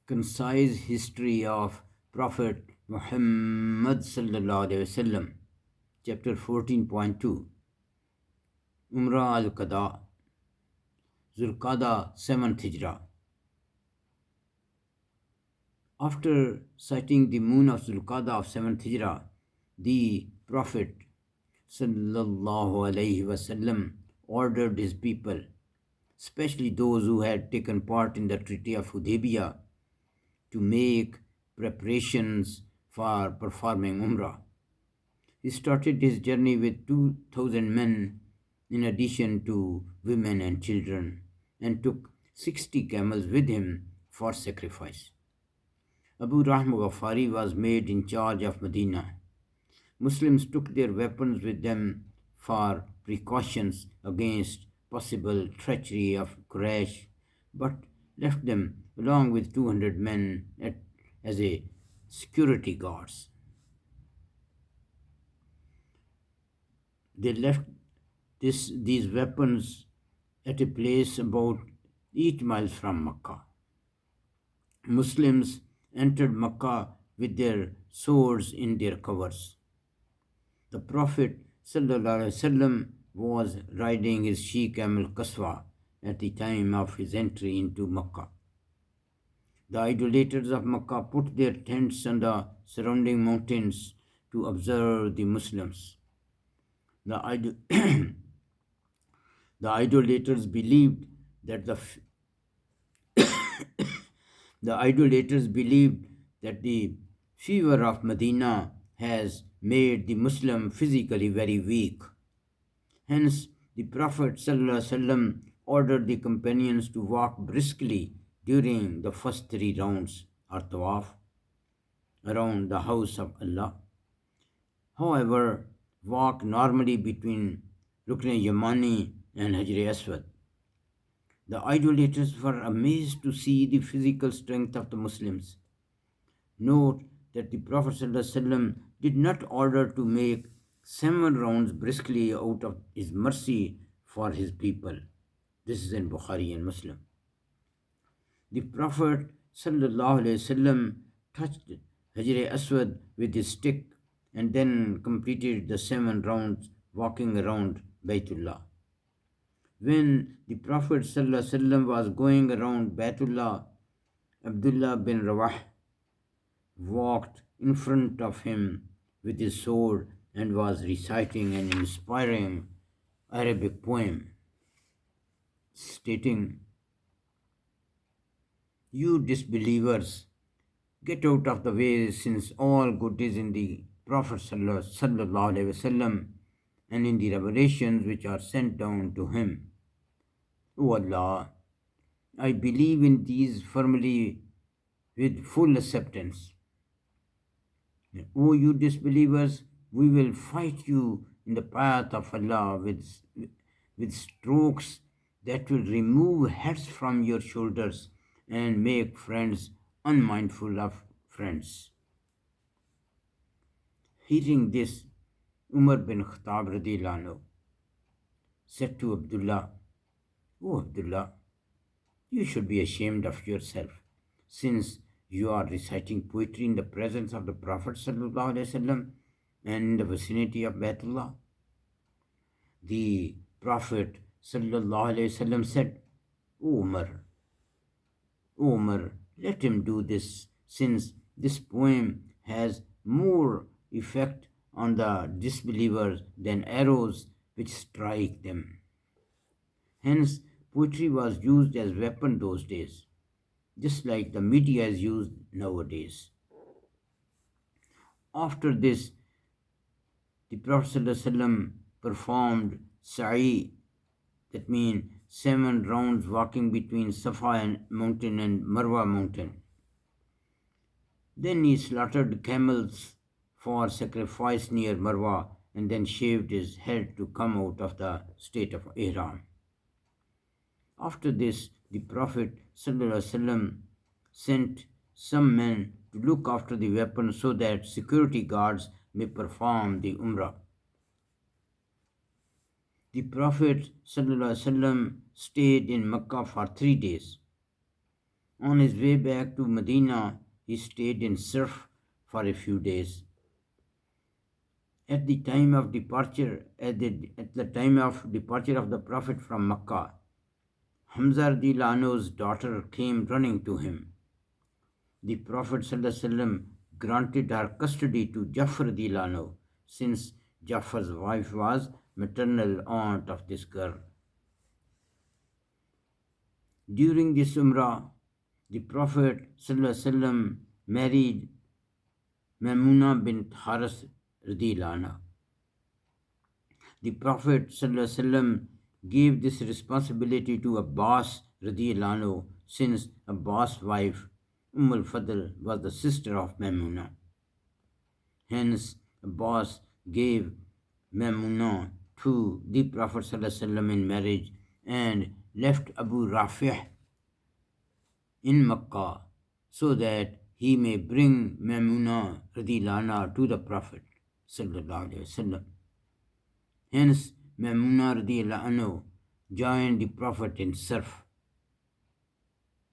Concise history of Prophet Muhammad sallallahu alaihi wasallam, chapter 14.2, Umra Al-Qada, Al-Qada 7th Hijrah. After sighting the moon of Al-Qada of 7th Hijrah, the Prophet sallallahu alaihi wasallam ordered his people, especially those who had taken part in the Treaty of Hudaybiyah, to make preparations for performing Umrah. He started his journey with 2,000 men in addition to women and children, and took 60 camels with him for sacrifice. Abu Rahm Ghaffari was made in charge of Medina. Muslims took their weapons with them for precautions against possible treachery of Quraysh, but left them along with 200 men as a security guards. They left these weapons at a place about 8 miles from Mecca. Muslims entered Mecca with their swords in their covers. The Prophet ﷺ was riding his she-camel Qaswa at the time of his entry into Mecca. The idolaters of Mecca put their tents on the surrounding mountains to observe the Muslims. The idolaters believed that the fever of Medina has made the Muslim physically very weak. Hence, the Prophet ﷺ ordered the companions to walk briskly during the first 3 rounds or tawaf around the house of Allah. However, walk normally between Rukn Yamani and Hajr Aswad. The idolaters were amazed to see the physical strength of the Muslims. Note that the Prophet ﷺ did not order to make 7 rounds briskly out of his mercy for his people. This is in Bukhari and Muslim. The Prophet ﷺ touched Hajr Aswad with his stick and then completed the 7 rounds walking around Baytullah. When the Prophet ﷺ was going around Baytullah, Abdullah bin Rawah walked in front of him with his sword and was reciting an inspiring Arabic poem stating, "You disbelievers, get out of the way, since all good is in the Prophet sallallahu alaihi wasallam and in the revelations which are sent down to him. O Allah, I believe in these firmly with full acceptance. O you disbelievers, we will fight you in the path of Allah with strokes that will remove heads from your shoulders and make friends unmindful of friends." Hearing this, Umar bin Khattab radiyallahu anhu said to Abdullah, "O Abdullah, you should be ashamed of yourself, since you are reciting poetry in the presence of the Prophet ﷺ and in the vicinity of Baytullah." The Prophet ﷺ said, "O Umar, let him do this, since this poem has more effect on the disbelievers than arrows which strike them." Hence, poetry was used as weapon those days, just like the media is used nowadays. After this, the Prophet ﷺ performed sa'i, that means 7 rounds walking between Safa mountain and Marwa mountain. Then he slaughtered camels for sacrifice near Marwa and then shaved his head to come out of the state of Ihram. After this, the Prophet ﷺ sent some men to look after the weapons so that security guards may perform the Umrah. The Prophet ﷺ stayed in Mecca for 3 days. On his way back to Medina, he stayed in Surf for a few days. At the time of departure, at the time of departure of the Prophet from Makkah, Hamza radiallahu anhu's daughter came running to him. The Prophet ﷺ granted her custody to Jafar radiallahu anhu, since Jafar's wife was maternal aunt of this girl. During this Umrah, the Prophet ﷺ married Maimuna bint Haris radiallahu anha. The Prophet ﷺ gave this responsibility to Abbas radiallahu anhu, since Abbas' wife al-Fadl was the sister of Maimuna. Hence, Abbas gave Maimuna to the Prophet ﷺ in marriage and left Abu Rafi' in Makkah so that he may bring Maimuna radiallahu anha to the Prophet ﷺ. Hence, Maimuna radiallahu anhu joined the Prophet in Surf,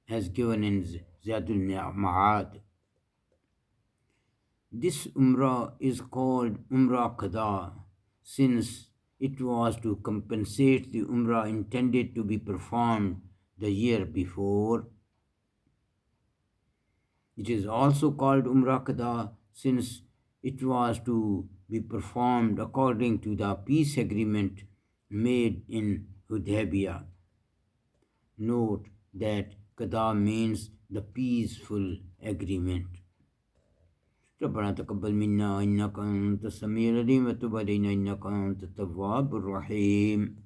as given in Zadul Ma'ad. This Umrah is called Al-Qada, since it was to compensate the Umrah intended to be performed the year before. It is also called Al-Qada since it was to be performed according to the peace agreement made in Hudaybiyah. Note that Qada means the peaceful agreement. ربنا تقبل منا إنك أنت السميع العليم وتب علينا إنك أنت التواب الرحيم.